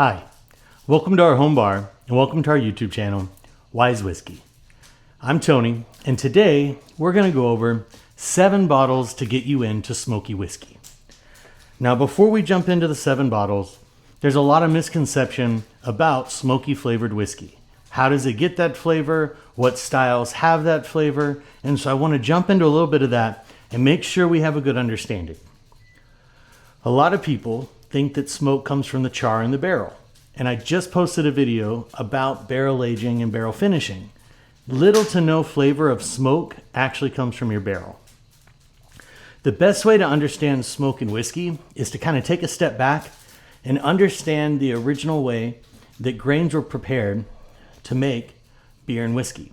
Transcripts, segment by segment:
Hi, welcome to our home bar and welcome to our YouTube channel, Wise Whiskey. I'm Tony, and today we're going to go over 7 bottles to get you into smoky whiskey. Now, before we jump into the 7 bottles, there's a lot of misconception about smoky flavored whiskey. How does it get that flavor? What styles have that flavor? And so I want to jump into a little bit of that and make sure we have a good understanding. A lot of people think that smoke comes from the char in the barrel. And I just posted a video about barrel aging and barrel finishing. Little to no flavor of smoke actually comes from your barrel. The best way to understand smoke in whiskey is to kind of take a step back and understand the original way that grains were prepared to make beer and whiskey.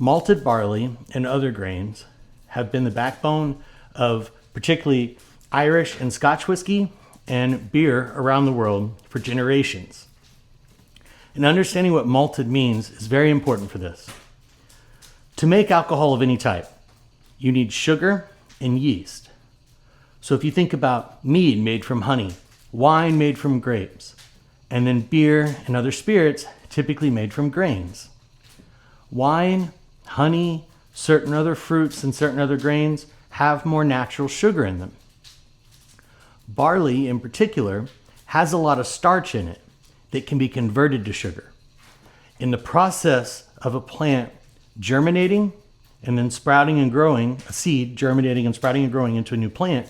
Malted barley and other grains have been the backbone of particularly Irish and Scotch whiskey and beer around the world for generations. And understanding what malted means is very important for this. To make alcohol of any type, you need sugar and yeast. So if you think about mead made from honey, wine made from grapes, and then beer and other spirits typically made from grains. Wine, honey, certain other fruits, and certain other grains have more natural sugar in them. Barley, in particular, has a lot of starch in it that can be converted to sugar. In the process of a plant germinating and then sprouting and growing, a seed germinating and sprouting and growing into a new plant,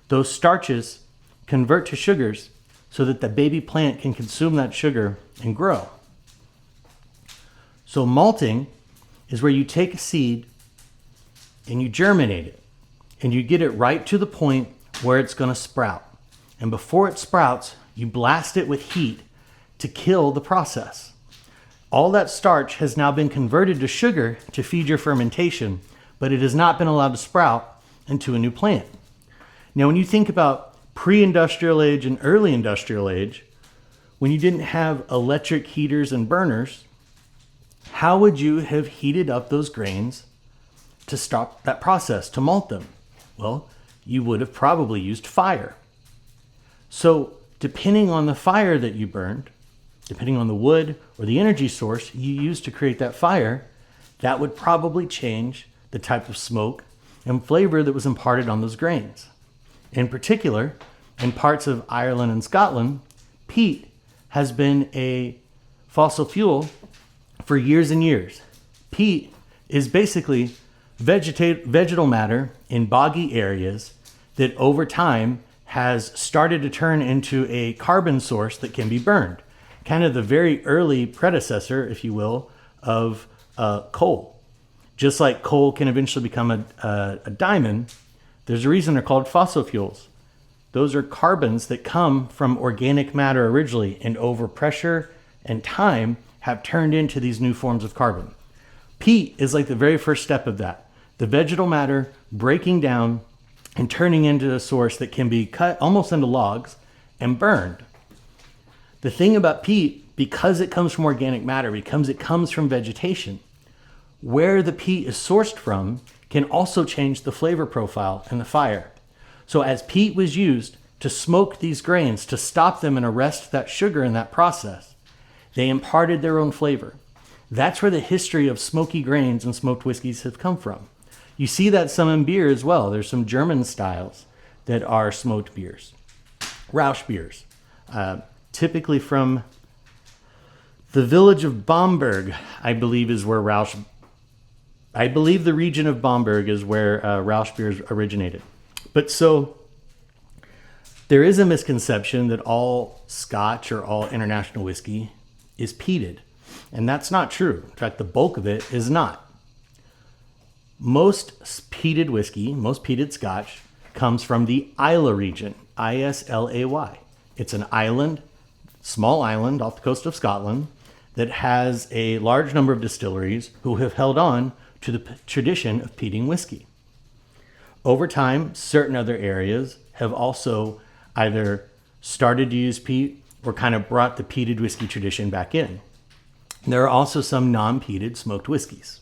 those starches convert to sugars so that the baby plant can consume that sugar and grow. So malting is where you take a seed and you germinate it and you get it right to the point where it's going to sprout. And before it sprouts, you blast it with heat to kill the process. All that starch has now been converted to sugar to feed your fermentation, but it has not been allowed to sprout into a new plant. Now, when you think about pre-industrial age and early industrial age, when you didn't have electric heaters and burners, how would you have heated up those grains to stop that process, to malt them? Well, you would have probably used fire. So depending on the fire that you burned, depending on the wood or the energy source you used to create that fire, that would probably change the type of smoke and flavor that was imparted on those grains. In particular, in parts of Ireland and Scotland, peat has been a fossil fuel for years and years. Peat is basically vegetal matter in boggy areas that over time has started to turn into a carbon source that can be burned. Kind of the very early predecessor, if you will, of coal. Just like coal can eventually become a diamond, there's a reason they're called fossil fuels. Those are carbons that come from organic matter originally, and over pressure and time have turned into these new forms of carbon. Peat is like the very first step of that. The vegetal matter breaking down and turning into a source that can be cut almost into logs and burned. The thing about peat, because it comes from organic matter, because it comes from vegetation, where the peat is sourced from can also change the flavor profile and the fire. So as peat was used to smoke these grains, to stop them and arrest that sugar in that process, they imparted their own flavor. That's where the history of smoky grains and smoked whiskeys have come from. You see that some in beer as well. There's some German styles that are smoked beers. Rauch beers, typically from the village of Bamberg, I believe the region of Bamberg is where Rauch beers originated. But so there is a misconception that all Scotch or all international whiskey is peated. And that's not true. In fact, the bulk of it is not. Most peated whiskey, most peated Scotch, comes from the Islay region, Islay. It's an island, small island off the coast of Scotland that has a large number of distilleries who have held on to the tradition of peating whiskey. Over time, certain other areas have also either started to use peat or kind of brought the peated whiskey tradition back in. There are also some non-peated smoked whiskeys.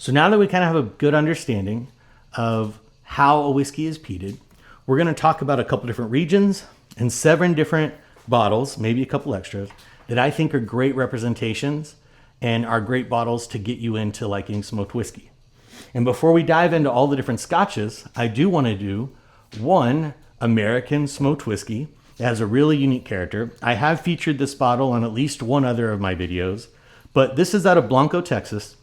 So now that we kind of have a good understanding of how a whiskey is peated, we're going to talk about a couple different regions and 7 different bottles, maybe a couple extras, that I think are great representations and are great bottles to get you into liking smoked whiskey. And before we dive into all the different scotches, I do want to do one American smoked whiskey. It has a really unique character. I have featured this bottle on at least one other of my videos, but this is out of Blanco, Texas.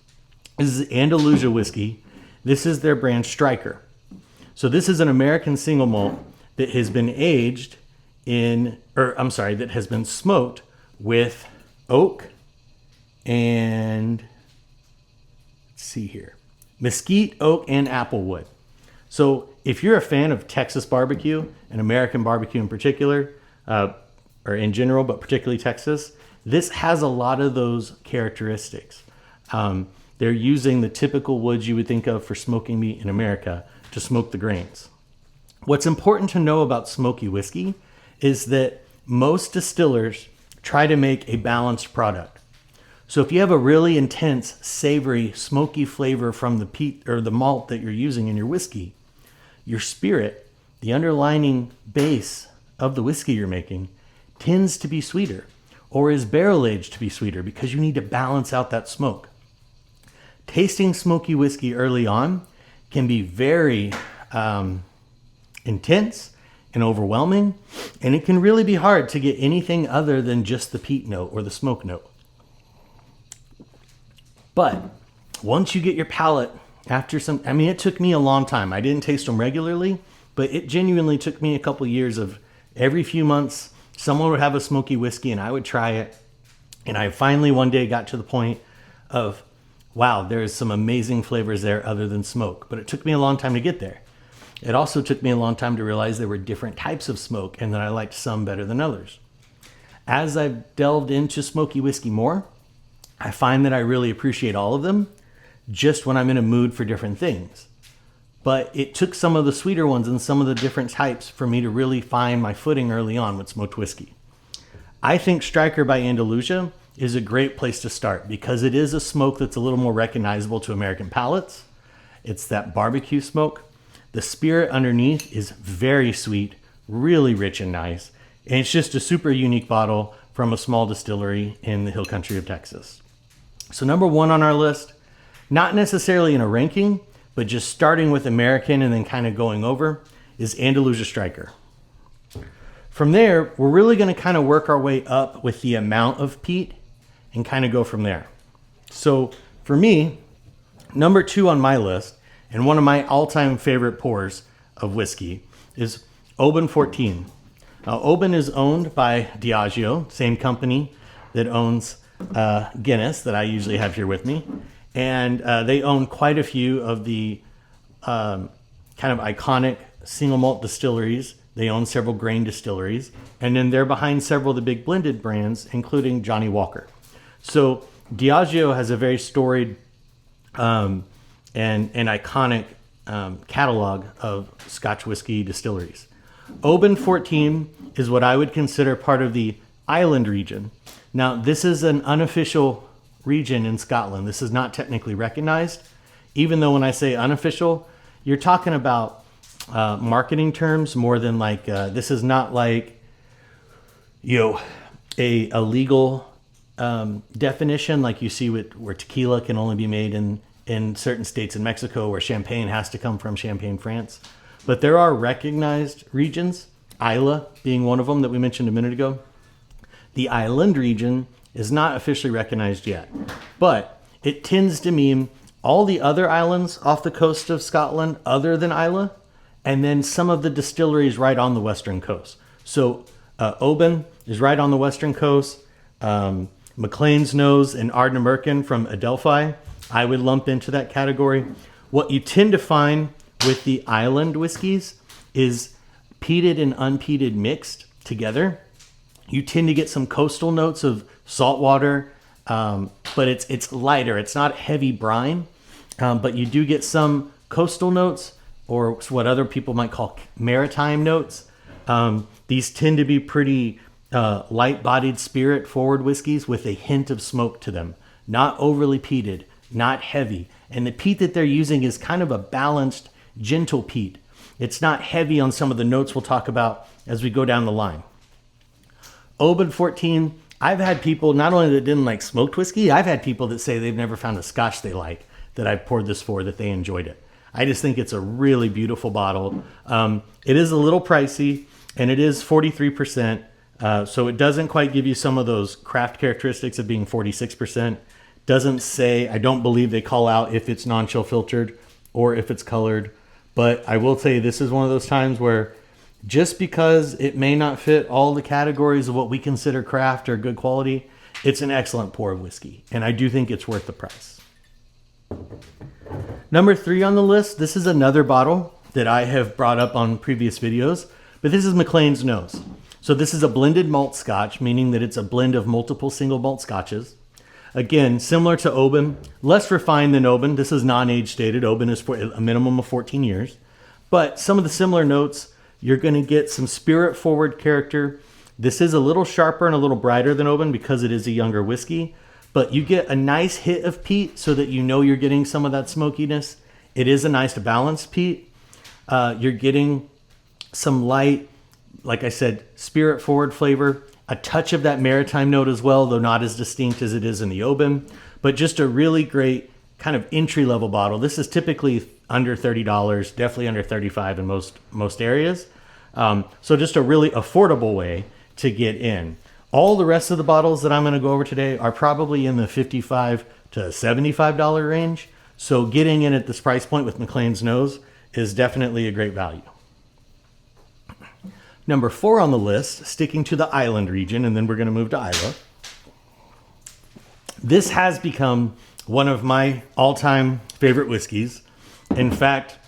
This is Andalusia whiskey. This is their brand Striker. So this is an American single malt that has been aged that has been smoked with oak and, let's see here, mesquite, oak, and applewood. So if you're a fan of Texas barbecue and American barbecue in particular, or in general, but particularly Texas, this has a lot of those characteristics. They're using the typical woods you would think of for smoking meat in America to smoke the grains. What's important to know about smoky whiskey is that most distillers try to make a balanced product. So if you have a really intense, savory, smoky flavor from the peat or the malt that you're using in your whiskey, your spirit, the underlying base of the whiskey you're making, tends to be sweeter or is barrel aged to be sweeter because you need to balance out that smoke. Tasting smoky whiskey early on can be very intense and overwhelming, and it can really be hard to get anything other than just the peat note or the smoke note. But once you get your palate after it took me a long time. I didn't taste them regularly, but it genuinely took me a couple years of every few months, someone would have a smoky whiskey and I would try it. And I finally one day got to the point of, wow, there's some amazing flavors there other than smoke. But it took me a long time to get there. It also took me a long time to realize there were different types of smoke and that I liked some better than others. As I've delved into smoky whiskey more, I find that I really appreciate all of them just when I'm in a mood for different things. But it took some of the sweeter ones and some of the different types for me to really find my footing early on with smoked whiskey. I think Striker by Andalusia is a great place to start because it is a smoke that's a little more recognizable to American palates. It's that barbecue smoke. The spirit underneath is very sweet, really rich and nice. And it's just a super unique bottle from a small distillery in the hill country of Texas. So number one on our list, not necessarily in a ranking, but just starting with American and then kind of going over, is Andalusia Striker. From there, we're really going to kind of work our way up with the amount of peat and kind of go from there. So for me, number two on my list, and one of my all-time favorite pours of whiskey, is Oban 14. Now, Oban is owned by Diageo, same company that owns Guinness that I usually have here with me. And they own quite a few of the kind of iconic single malt distilleries. They own several grain distilleries. And then they're behind several of the big blended brands, including Johnny Walker. So Diageo has a very storied and iconic catalog of Scotch whiskey distilleries. Oban 14 is what I would consider part of the Island region. Now, this is an unofficial region in Scotland. This is not technically recognized, even though when I say unofficial, you're talking about marketing terms more than like, this is not like, a legal definition like you see where tequila can only be made in certain states in Mexico, where champagne has to come from Champagne, France. But there are recognized regions, Isla being one of them that we mentioned a minute ago. The Island region is not officially recognized yet, but it tends to mean all the other islands off the coast of Scotland other than Islay, and then some of the distilleries right on the western coast. So Oban is right on the western coast. Maclean's Nose and Ardnamurchan from Adelphi, I would lump into that category. What you tend to find with the island whiskeys is peated and unpeated mixed together. You tend to get some coastal notes of saltwater, but it's lighter. It's not heavy brine, but you do get some coastal notes, or what other people might call maritime notes. These tend to be pretty light-bodied spirit-forward whiskeys with a hint of smoke to them. Not overly peated, not heavy. And the peat that they're using is kind of a balanced, gentle peat. It's not heavy on some of the notes we'll talk about as we go down the line. Oban 14, I've had people not only that didn't like smoked whiskey, I've had people that say they've never found a scotch they like that I've poured this for, that they enjoyed it. I just think it's a really beautiful bottle. It is a little pricey, and it is 43%. So it doesn't quite give you some of those craft characteristics of being 46%. Doesn't say, I don't believe they call out if it's non-chill filtered or if it's colored. But I will tell you, this is one of those times where just because it may not fit all the categories of what we consider craft or good quality, it's an excellent pour of whiskey. And I do think it's worth the price. Number 3 on the list, this is another bottle that I have brought up on previous videos, but this is Maclean's Nose. So this is a blended malt scotch, meaning that it's a blend of multiple single malt scotches. Again, similar to Oban, less refined than Oban. This is non-age stated. Oban is for a minimum of 14 years. But some of the similar notes, you're going to get some spirit forward character. This is a little sharper and a little brighter than Oban because it is a younger whiskey. But you get a nice hit of peat so that you know you're getting some of that smokiness. It is a nice balanced peat. You're getting some light, like I said, spirit forward flavor. A touch of that maritime note as well, though not as distinct as it is in the Oban. But just a really great kind of entry-level bottle. This is typically under $30, definitely under $35 in most areas. So just a really affordable way to get in. All the rest of the bottles that I'm going to go over today are probably in the $55 to $75 range. So getting in at this price point with Maclean's Nose is definitely a great value. Number 4 on the list, sticking to the island region, and then we're going to move to Islay. This has become one of my all-time favorite whiskeys. In fact,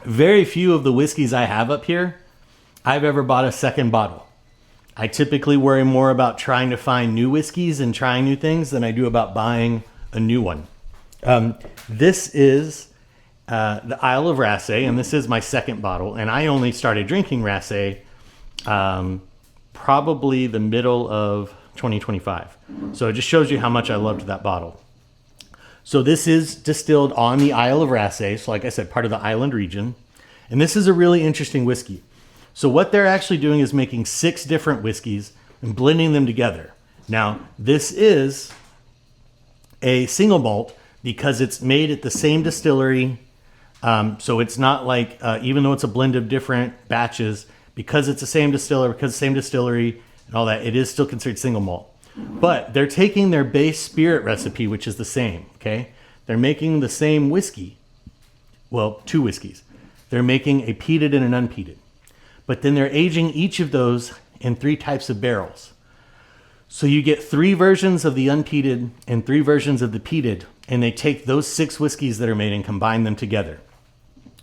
very few of the whiskeys I have up here, I've ever bought a second bottle. I typically worry more about trying to find new whiskeys and trying new things than I do about buying a new one. This is the Isle of Raasay, and this is my second bottle. And I only started drinking Raasay probably the middle of 2025. So it just shows you how much I loved that bottle. So this is distilled on the Isle of Raasay. So like I said, part of the island region. And this is a really interesting whiskey. So what they're actually doing is making 6 different whiskeys and blending them together. Now, this is a single malt because it's made at the same distillery. So it's not like, even though it's a blend of different batches, because it's the same distiller, because the same distillery and all that, it is still considered single malt. But they're taking their base spirit recipe, which is the same, okay? They're making the same whiskey. Well, 2 whiskeys. They're making a peated and an unpeated. But then they're aging each of those in 3 types of barrels. So you get 3 versions of the unpeated and 3 versions of the peated, and they take those 6 whiskeys that are made and combine them together.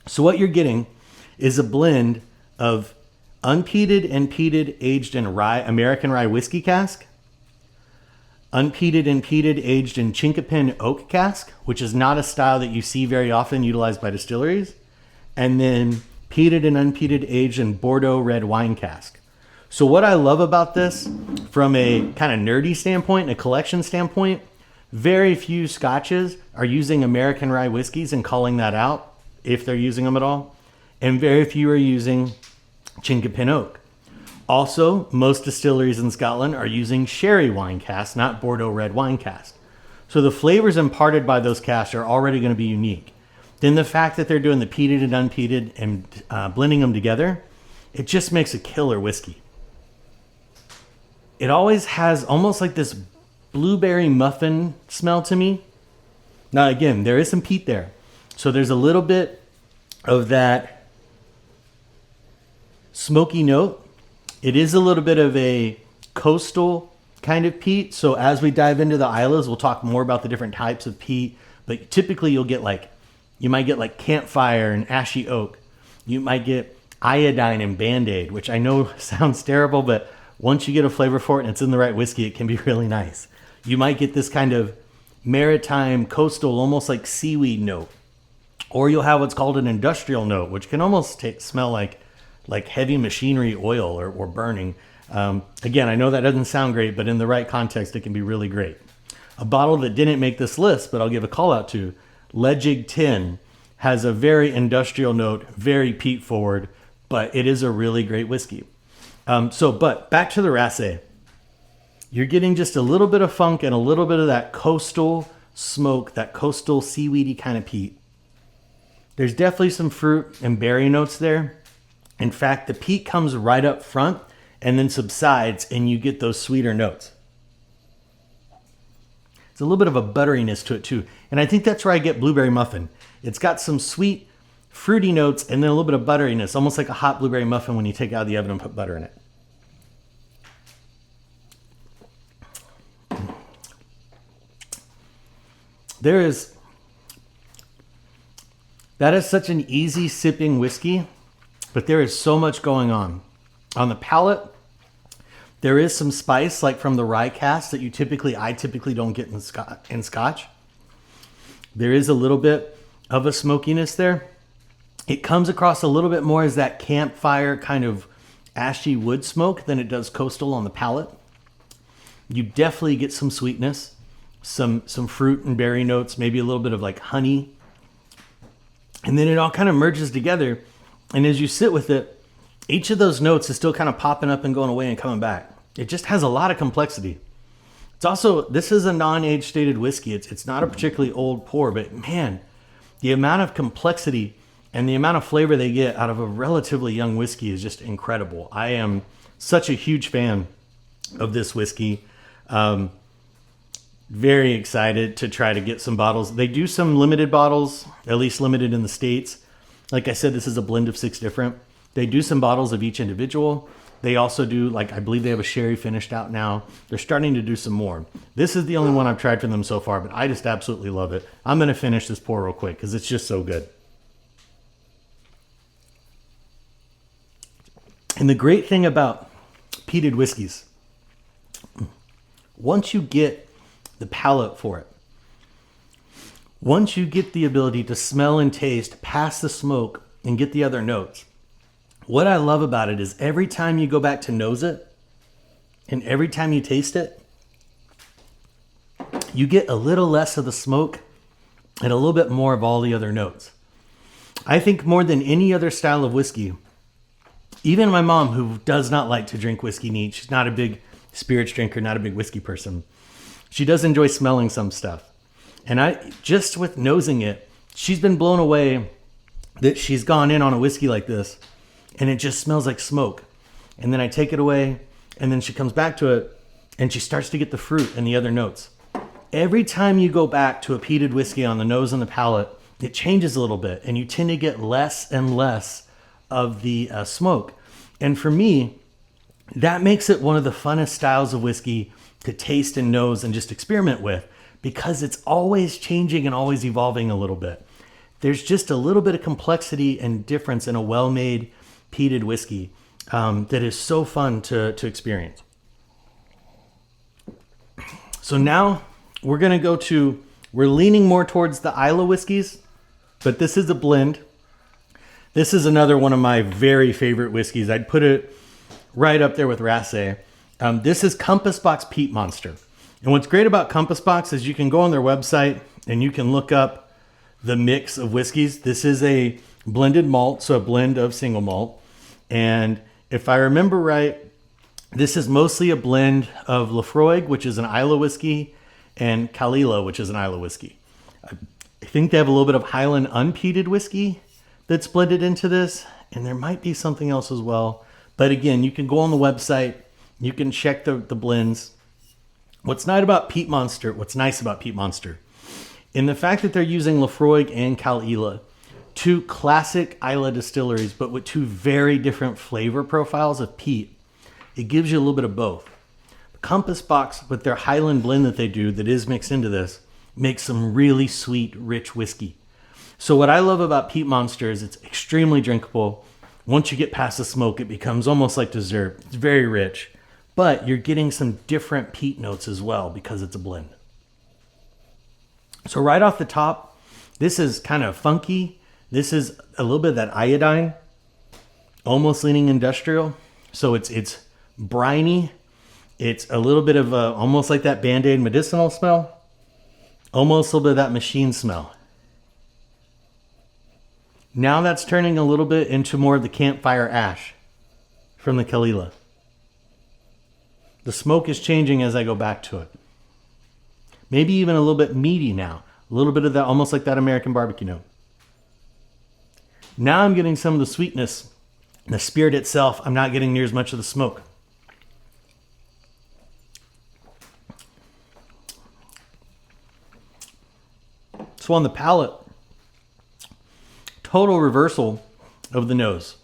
So what you're getting is a blend of unpeated and peated aged in rye, American rye whiskey cask, unpeated and peated aged in chinkapin oak cask, which is not a style that you see very often utilized by distilleries, and then peated and unpeated aged in Bordeaux red wine cask. So what I love about this from a kind of nerdy standpoint and a collection standpoint, very few scotches are using American rye whiskeys and calling that out, if they're using them at all, and very few are using chinkapin oak. Also, most distilleries in Scotland are using sherry wine cask, not Bordeaux red wine cask. So the flavors imparted by those casks are already going to be unique. Then the fact that they're doing the peated and unpeated and blending them together, it just makes a killer whiskey. It always has almost like this blueberry muffin smell to me. Now again, there is some peat there. So there's a little bit of that smoky note. It is a little bit of a coastal kind of peat. So as we dive into the islas, we'll talk more about the different types of peat. But typically you might get like campfire and ashy oak. You might get iodine and Band-Aid, which I know sounds terrible, but once you get a flavor for it and it's in the right whiskey, it can be really nice. You might get this kind of maritime, coastal, almost like seaweed note. Or you'll have what's called an industrial note, which can almost smell like heavy machinery oil or burning. Again, I know that doesn't sound great, but in the right context, it can be really great. A bottle that didn't make this list, but I'll give a call out to, Ledgig 10, has a very industrial note, very peat forward, but it is a really great whiskey. But back to the Raasay. You're getting just a little bit of funk and a little bit of that coastal smoke, that coastal seaweedy kind of peat. There's definitely some fruit and berry notes there. In fact, the peat comes right up front and then subsides, and you get those sweeter notes. It's a little bit of a butteriness to it too. And I think that's where I get blueberry muffin. It's got some sweet, fruity notes and then a little bit of butteriness, almost like a hot blueberry muffin when you take it out of the oven and put butter in it. That is such an easy sipping whiskey, but there is so much going on. On the palate, there is some spice, like from the rye cask that I typically don't get in Scotch. There is a little bit of a smokiness there. It comes across a little bit more as that campfire kind of ashy wood smoke than it does coastal on the palate. You definitely get some sweetness, some fruit and berry notes, maybe a little bit of like honey. And then it all kind of merges together. And as you sit with it, each of those notes is still kind of popping up and going away and coming back. It just has a lot of complexity. It's also, this is a non-age stated whiskey. It's not a particularly old pour, but man, the amount of complexity and the amount of flavor they get out of a relatively young whiskey is just incredible. I am such a huge fan of this whiskey. Very excited to try to get some bottles. They do some limited bottles, at least limited in the States. Like I said, this is a blend of 6 different. They do some bottles of each individual. They also do, like, I believe they have a sherry finished out now. They're starting to do some more. This is the only one I've tried from them so far, but I just absolutely love it. I'm going to finish this pour real quick because it's just so good. And the great thing about peated whiskeys, once you get the palate for it, once you get the ability to smell and taste past the smoke and get the other notes, what I love about it is every time you go back to nose it and every time you taste it, you get a little less of the smoke and a little bit more of all the other notes. I think more than any other style of whiskey, even my mom, who does not like to drink whiskey neat, she's not a big spirits drinker, not a big whiskey person, she does enjoy smelling some stuff. And I, just with nosing it, she's been blown away that she's gone in on a whiskey like this and it just smells like smoke. And then I take it away and then she comes back to it and she starts to get the fruit and the other notes. Every time you go back to a peated whiskey on the nose and the palate, it changes a little bit and you tend to get less and less of the smoke. And for me, that makes it one of the funnest styles of whiskey to taste and nose and just experiment with, because it's always changing and always evolving a little bit. There's just a little bit of complexity and difference in a well-made peated whiskey that is so fun to experience. So now we're leaning more towards the Islay whiskeys, but this is a blend. This is another one of my very favorite whiskeys. I'd put it right up there with Raasay. This is Compass Box Peat Monster. And what's great about Compass Box is you can go on their website and you can look up the mix of whiskeys. This is a blended malt, so a blend of single malt. And if I remember right, this is mostly a blend of Laphroaig, which is an Islay whiskey, and Caol, which is an Islay whiskey. I think they have a little bit of Highland unpeated whiskey that's blended into this, and there might be something else as well. But again, you can go on the website, you can check the blends. What's nice about Peat Monster, in the fact that they're using Laphroaig and Caol, two classic Islay distilleries, but with two very different flavor profiles of peat, it gives you a little bit of both. Compass Box, with their Highland blend that they do that is mixed into this, makes some really sweet, rich whiskey. So what I love about Peat Monster is it's extremely drinkable. Once you get past the smoke, it becomes almost like dessert. It's very rich, but you're getting some different peat notes as well because it's a blend. So right off the top, this is kind of funky. This is a little bit of that iodine, almost leaning industrial. So it's briny. It's a little bit of almost like that Band-Aid medicinal smell. Almost a little bit of that machine smell. Now that's turning a little bit into more of the campfire ash from the Caol. The smoke is changing as I go back to it. Maybe even a little bit meaty now. A little bit of that, almost like that American barbecue note. Now I'm getting some of the sweetness. The spirit itself, I'm not getting near as much of the smoke. So on the palate, total reversal of the nose.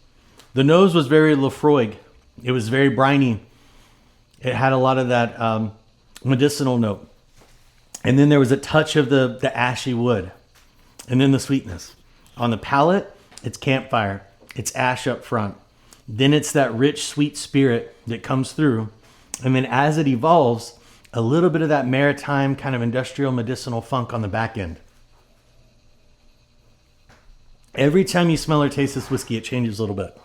The nose was very Laphroaig. It was very briny. It had a lot of that medicinal note. And then there was a touch of the ashy wood. And then the sweetness. On the palate, it's campfire. It's ash up front. Then it's that rich, sweet spirit that comes through. And then as it evolves, a little bit of that maritime kind of industrial medicinal funk on the back end. Every time you smell or taste this whiskey, it changes a little bit.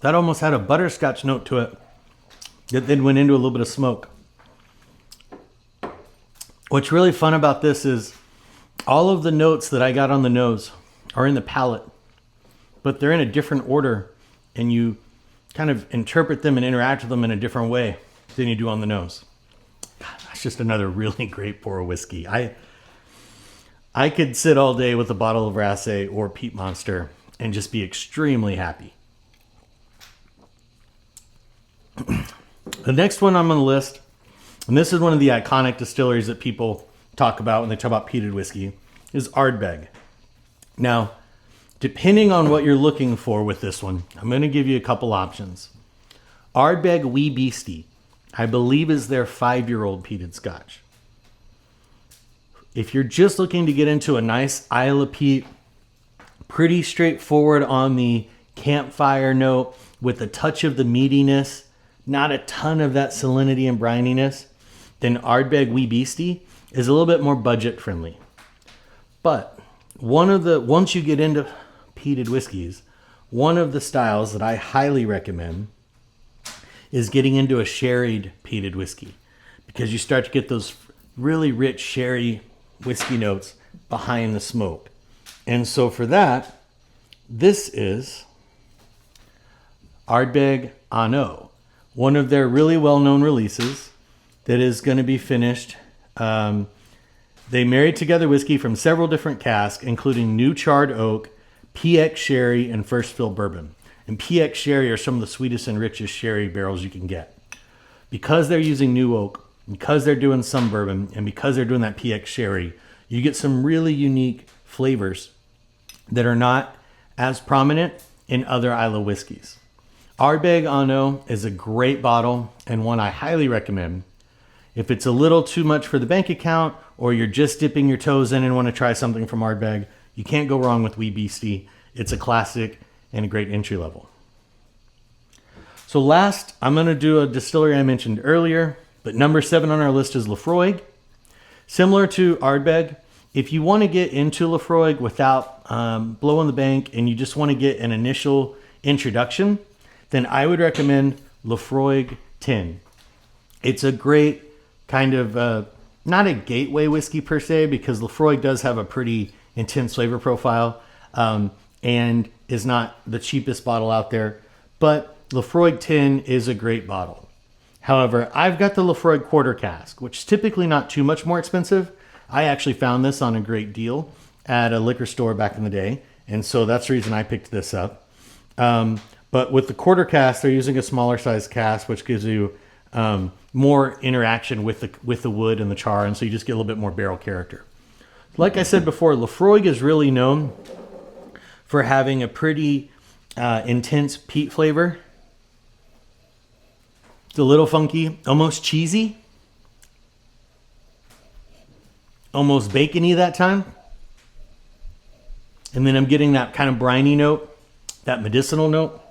That almost had a butterscotch note to it that then went into a little bit of smoke. What's really fun about this is all of the notes that I got on the nose are in the palate, but they're in a different order, and you kind of interpret them and interact with them in a different way than you do on the nose. God, that's just another really great pour of whiskey. I could sit all day with a bottle of Raasay or Peat Monster and just be extremely happy. The next one on the list, and this is one of the iconic distilleries that people talk about when they talk about peated whiskey, is Ardbeg. Now, depending on what you're looking for with this one, I'm going to give you a couple options. Ardbeg Wee Beastie, I believe, is their 5-year-old peated scotch. If you're just looking to get into a nice Isle of Peat, pretty straightforward on the campfire note with a touch of the meatiness, not a ton of that salinity and brininess, then Ardbeg Wee Beastie is a little bit more budget friendly. But once you get into peated whiskeys, one of the styles that I highly recommend is getting into a sherried peated whiskey, because you start to get those really rich sherry whiskey notes behind the smoke. And so for that, this is Ardbeg Anno, one of their really well-known releases that is going to be finished. They married together whiskey from several different casks, including new charred oak, PX sherry, and first fill bourbon. And PX sherry are some of the sweetest and richest sherry barrels you can get. Because they're using new oak, because they're doing some bourbon, and because they're doing that PX sherry, you get some really unique flavors that are not as prominent in other Islay whiskeys. Ardbeg Anno is a great bottle and one I highly recommend. If it's a little too much for the bank account, or you're just dipping your toes in and want to try something from Ardbeg, you can't go wrong with Wee Beastie. It's a classic and a great entry level. So last, I'm going to do a distillery I mentioned earlier, but number 7 on our list is Laphroaig. Similar to Ardbeg, if you want to get into Laphroaig without blowing the bank and you just want to get an initial introduction, then I would recommend Laphroaig 10. It's a great kind of, not a gateway whiskey per se, because Laphroaig does have a pretty intense flavor profile and is not the cheapest bottle out there, but Laphroaig 10 is a great bottle. However, I've got the Laphroaig quarter cask, which is typically not too much more expensive. I actually found this on a great deal at a liquor store back in the day, and so that's the reason I picked this up. But with the quarter cask, they're using a smaller size cask, which gives you more interaction with the wood and the char, and so you just get a little bit more barrel character. Like I said before, Laphroaig is really known for having a pretty intense peat flavor. It's a little funky, almost cheesy, almost bacony that time. And then I'm getting that kind of briny note, that medicinal note.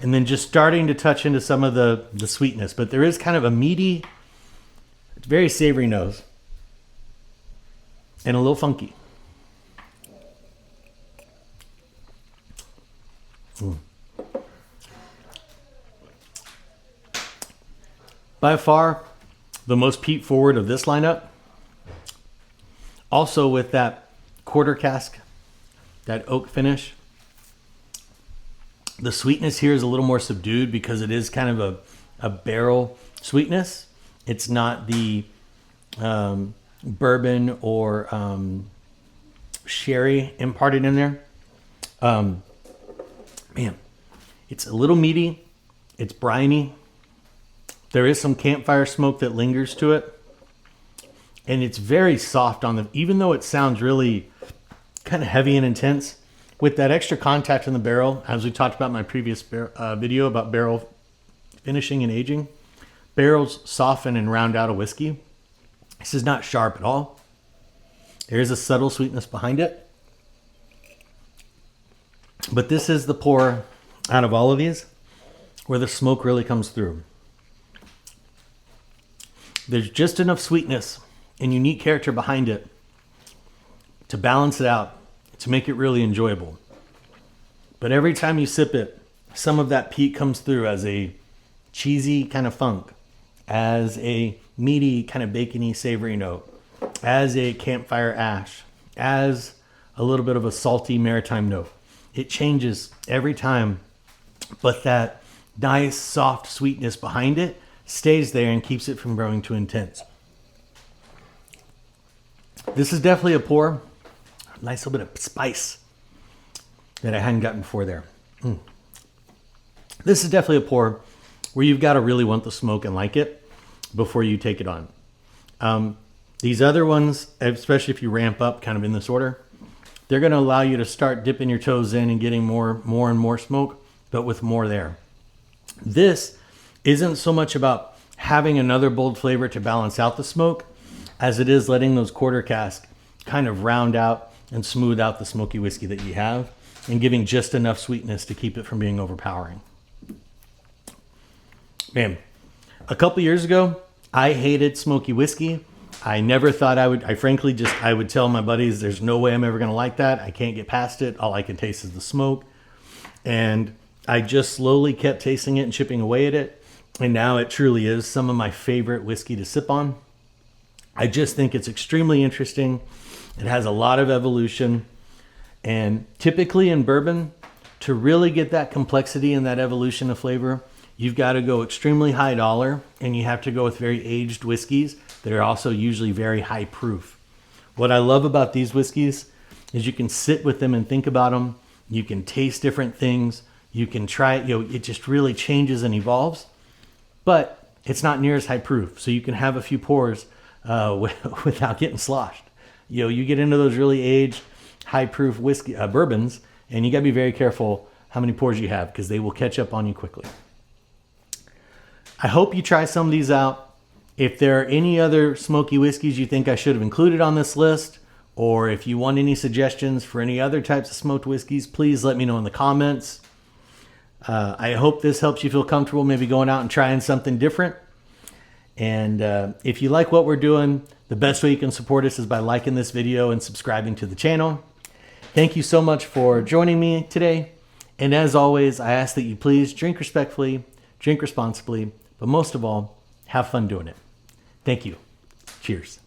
And then just starting to touch into some of the sweetness. But there is kind of a meaty, very savory nose. And a little funky. By far, the most peat forward of this lineup. Also with that quarter cask, that oak finish. The sweetness here is a little more subdued because it is kind of a barrel sweetness. It's not the bourbon or sherry imparted in there. Man, it's a little meaty. It's briny. There is some campfire smoke that lingers to it. And it's very soft on the, even though it sounds really kind of heavy and intense, with that extra contact in the barrel, as we talked about in my previous video about barrel finishing and aging, barrels soften and round out a whiskey. This is not sharp at all. There is a subtle sweetness behind it. But this is the pour out of all of these where the smoke really comes through. There's just enough sweetness and unique character behind it to balance it out, to make it really enjoyable. But every time you sip it, some of that peat comes through as a cheesy kind of funk, as a meaty kind of bacony savory note, as a campfire ash, as a little bit of a salty maritime note. It changes every time, but that nice soft sweetness behind it stays there and keeps it from growing too intense. This is definitely a pour. Nice little bit of spice that I hadn't gotten before there. This is definitely a pour where you've got to really want the smoke and like it before you take it on. These other ones, especially if you ramp up kind of in this order, they're going to allow you to start dipping your toes in and getting more and more smoke, but with more there. This isn't so much about having another bold flavor to balance out the smoke as it is letting those quarter cask kind of round out and smooth out the smoky whiskey that you have and giving just enough sweetness to keep it from being overpowering. Man, a couple years ago, I hated smoky whiskey. I never thought I would. I would tell my buddies, there's no way I'm ever going to like that. I can't get past it. All I can taste is the smoke. And I just slowly kept tasting it and chipping away at it. And now it truly is some of my favorite whiskey to sip on. I just think it's extremely interesting. It has a lot of evolution. And typically in bourbon, to really get that complexity and that evolution of flavor, you've got to go extremely high dollar, and you have to go with very aged whiskeys that are also usually very high proof. What I love about these whiskeys is you can sit with them and think about them. You can taste different things. You can try it. It just really changes and evolves, but it's not near as high proof. So you can have a few pours without getting sloshed. You get into those really aged, high proof whiskey bourbons, and you got to be very careful how many pours you have because they will catch up on you quickly. I hope you try some of these out. If there are any other smoky whiskeys you think I should have included on this list, or if you want any suggestions for any other types of smoked whiskeys, please let me know in the comments. I hope this helps you feel comfortable maybe going out and trying something different. And if you like what we're doing, the best way you can support us is by liking this video and subscribing to the channel. Thank you so much for joining me today. And as always, I ask that you please drink respectfully, drink responsibly, but most of all, have fun doing it. Thank you. Cheers.